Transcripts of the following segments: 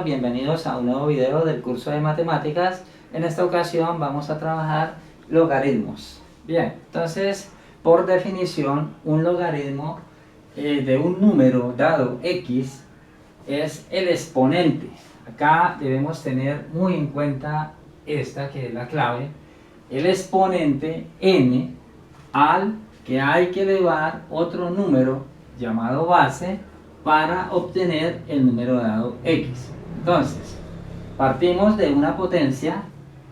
bienvenidos a un nuevo video del curso de matemáticas. En esta ocasión vamos a trabajar logaritmos. Bien, entonces por definición un logaritmo de un número dado x es el exponente. Acá debemos tener muy en cuenta esta que es la clave, el exponente n al que hay que elevar otro número llamado base para obtener el número dado x. Entonces, partimos de una potencia.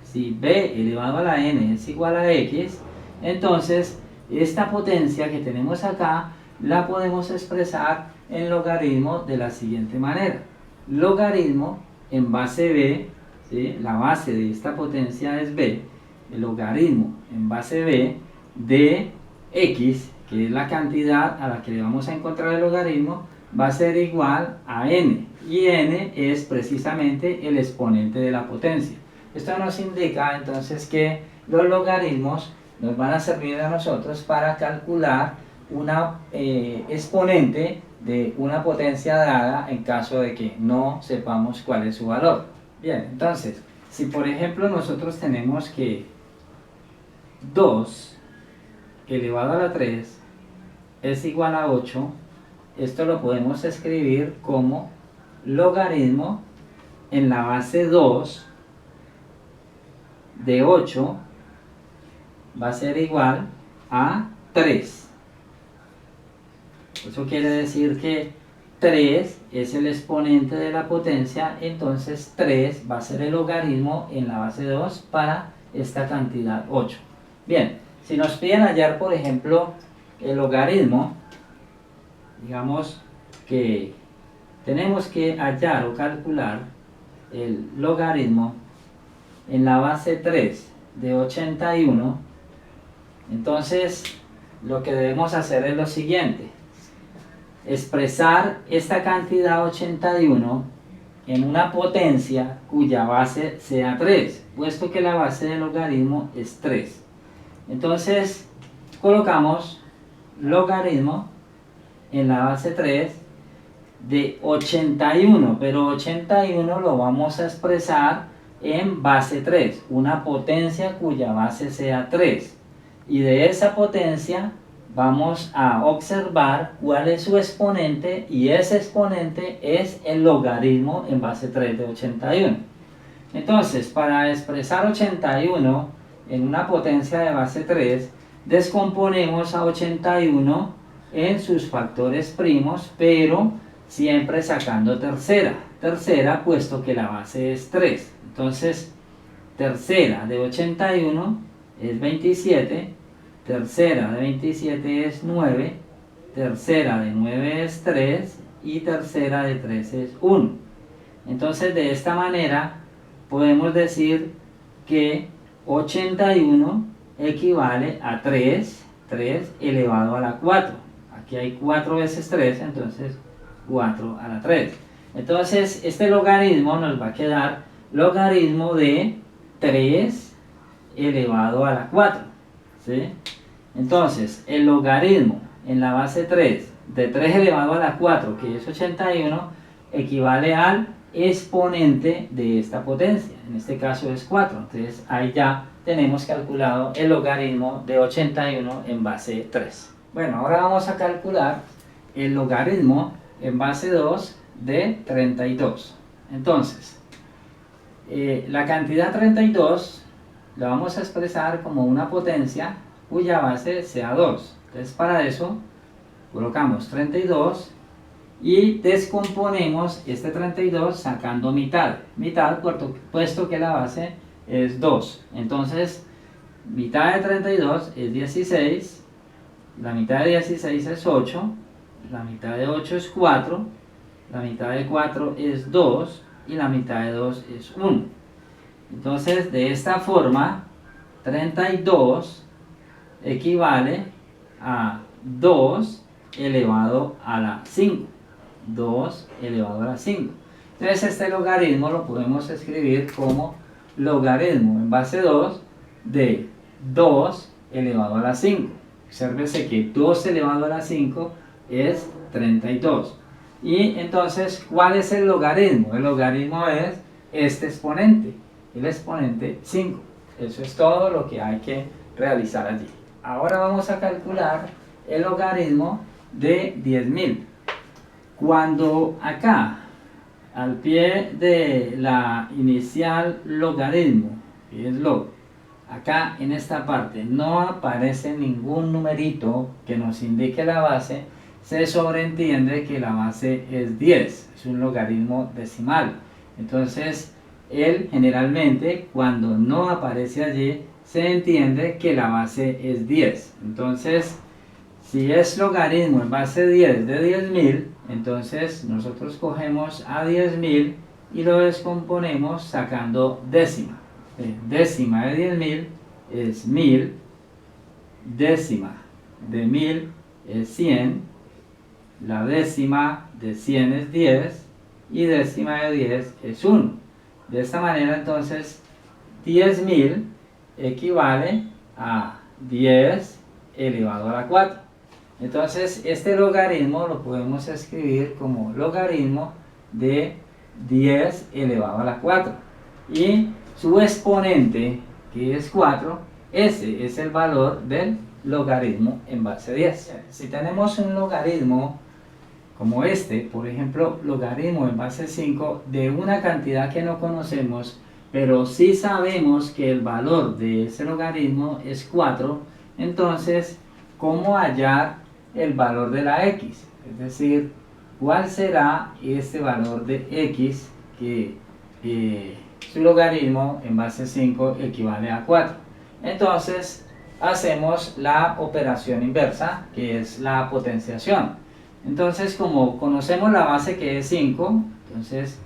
Si b elevado a la n es igual a x, entonces esta potencia que tenemos acá la podemos expresar en logaritmo de la siguiente manera. Logaritmo en base b, ¿sí? La base de esta potencia es b, el logaritmo en base b de x, que es la cantidad a la que le vamos a encontrar el logaritmo, va a ser igual a n, y n es precisamente el exponente de la potencia. Esto nos indica entonces que los logaritmos nos van a servir a nosotros para calcular una exponente de una potencia dada en caso de que no sepamos cuál es su valor. Bien, entonces, si por ejemplo nosotros tenemos que 2 elevado a la 3 es igual a 8, esto lo podemos escribir como logaritmo en la base 2 de 8 va a ser igual a 3. Eso quiere decir que 3 es el exponente de la potencia, entonces 3 va a ser el logaritmo en la base 2 para esta cantidad 8. Bien, si nos piden hallar, por ejemplo, el logaritmo, digamos que tenemos que hallar o calcular el logaritmo en la base 3 de 81, entonces lo que debemos hacer es lo siguiente: expresar esta cantidad 81 en una potencia cuya base sea 3, puesto que la base del logaritmo es 3. Entonces colocamos logaritmo en la base 3 de 81, pero 81 lo vamos a expresar en base 3, una potencia cuya base sea 3, y de esa potencia vamos a observar cuál es su exponente, y ese exponente es el logaritmo en base 3 de 81. Entonces, para expresar 81 en una potencia de base 3, descomponemos a 81 en sus factores primos, pero siempre sacando tercera, puesto que la base es 3. Entonces, tercera de 81 es 27, tercera de 27 es 9, tercera de 9 es 3 y tercera de 3 es 1. Entonces, de esta manera podemos decir que 81 equivale a 3 elevado a la 4. Aquí hay 4 veces 3, entonces 4 a la 3. Entonces este logaritmo nos va a quedar logaritmo de 3 elevado a la 4, ¿sí? Entonces el logaritmo en la base 3 de 3 elevado a la 4, que es 81, equivale al exponente de esta potencia, en este caso es 4. Entonces ahí ya tenemos calculado el logaritmo de 81 en base 3. Bueno, ahora vamos a calcular el logaritmo en base 2 de 32. Entonces, la cantidad 32 la vamos a expresar como una potencia cuya base sea 2. Entonces, para eso colocamos 32 y descomponemos este 32 sacando mitad, puesto que la base es 2. Entonces, mitad de 32 es 16, la mitad de 16 es 8, la mitad de 8 es 4, la mitad de 4 es 2 y la mitad de 2 es 1. Entonces, de esta forma, 32 equivale a 2 elevado a la 5. 2 elevado a la 5. Entonces este logaritmo lo podemos escribir como logaritmo en base 2 de 2 elevado a la 5. Obsérvese que 2 elevado a la 5 es 32. Y entonces, ¿cuál es el logaritmo? El logaritmo es este exponente, el exponente 5. Eso es todo lo que hay que realizar allí. Ahora vamos a calcular el logaritmo de 10.000. Cuando acá, al pie de la inicial logaritmo, que es log, acá en esta parte no aparece ningún numerito que nos indique la base, se sobreentiende que la base es 10, es un logaritmo decimal. Entonces, él generalmente, cuando no aparece allí, se entiende que la base es 10. Entonces, si es logaritmo en base 10 de 10.000, entonces nosotros cogemos a 10.000 y lo descomponemos sacando décima. Décima de 10.000 es 1000, décima de 1000 es 100, la décima de 100 es 10 y décima de 10 es 1. De esta manera entonces 10.000 equivale a 10 elevado a la 4. Entonces este logaritmo lo podemos escribir como logaritmo de 10 elevado a la 4. Y su exponente, que es 4, ese es el valor del logaritmo en base 10. Si tenemos un logaritmo como este, por ejemplo, logaritmo en base 5 de una cantidad que no conocemos, pero sí sabemos que el valor de ese logaritmo es 4, entonces, ¿cómo hallar el valor de la x? Es decir, ¿cuál será este valor de x que su logaritmo en base 5 equivale a 4? Entonces, hacemos la operación inversa, que es la potenciación. Entonces, como conocemos la base que es 5, entonces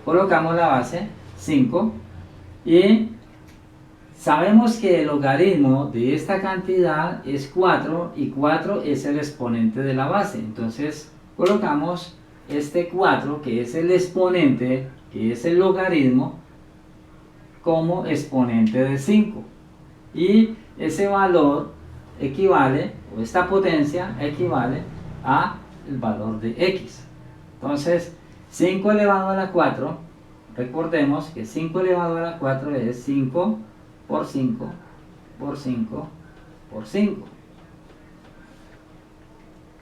colocamos la base 5 y sabemos que el logaritmo de esta cantidad es 4 y 4 es el exponente de la base. Entonces colocamos este 4, que es el exponente, que es el logaritmo, como exponente de 5. Y ese valor equivale, o esta potencia equivale a el valor de x. Entonces 5 elevado a la 4, recordemos que 5 elevado a la 4 es 5 por 5 por 5 por 5.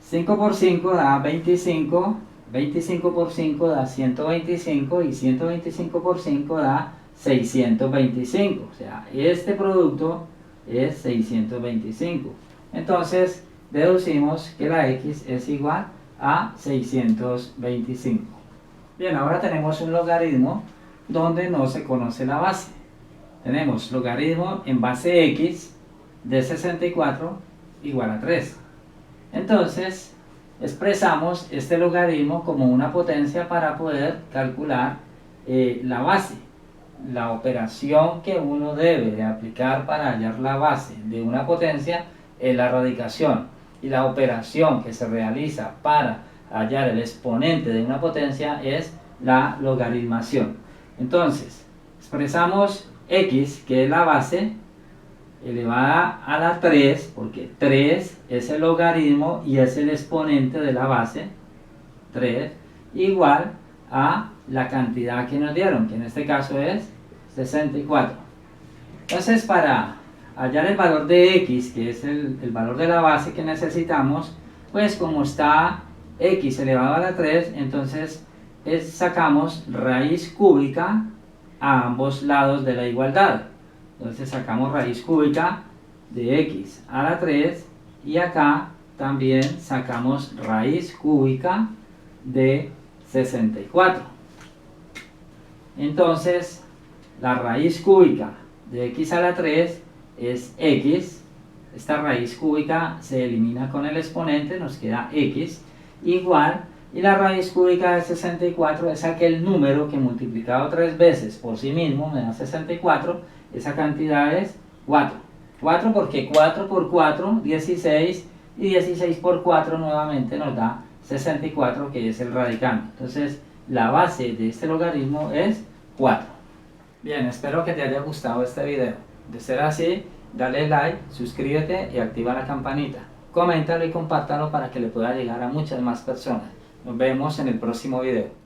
5 por 5 da 25, 25 por 5 da 125 y 125 por 5 da 625. O sea, este producto es 625. Entonces, deducimos que la x es igual a 625. Bien, ahora tenemos un logaritmo donde no se conoce la base. Tenemos logaritmo en base x de 64 igual a 3. Entonces, expresamos este logaritmo como una potencia para poder calcular la base. La operación que uno debe de aplicar para hallar la base de una potencia es la radicación. Y la operación que se realiza para hallar el exponente de una potencia es la logaritmación. Entonces, expresamos x, que es la base, elevada a la 3, porque 3 es el logaritmo y es el exponente de la base, 3, igual a la cantidad que nos dieron, que en este caso es 64. Entonces, para hallar el valor de x, que es el valor de la base que necesitamos, pues como está x elevado a la 3, entonces sacamos raíz cúbica a ambos lados de la igualdad. Entonces sacamos raíz cúbica de x a la 3 y acá también sacamos raíz cúbica de 64. Entonces la raíz cúbica de x a la 3 es x. Esta raíz cúbica se elimina con el exponente, nos queda x igual, y la raíz cúbica de 64 es aquel número que multiplicado 3 veces por sí mismo me da 64. Esa cantidad es 4. 4 porque 4 por 4, 16, y 16 por 4 nuevamente nos da 64, que es el radicando. Entonces, la base de este logaritmo es 4. Bien, espero que te haya gustado este video. De ser así, dale like, suscríbete y activa la campanita. Coméntalo y compártalo para que le pueda llegar a muchas más personas. Nos vemos en el próximo video.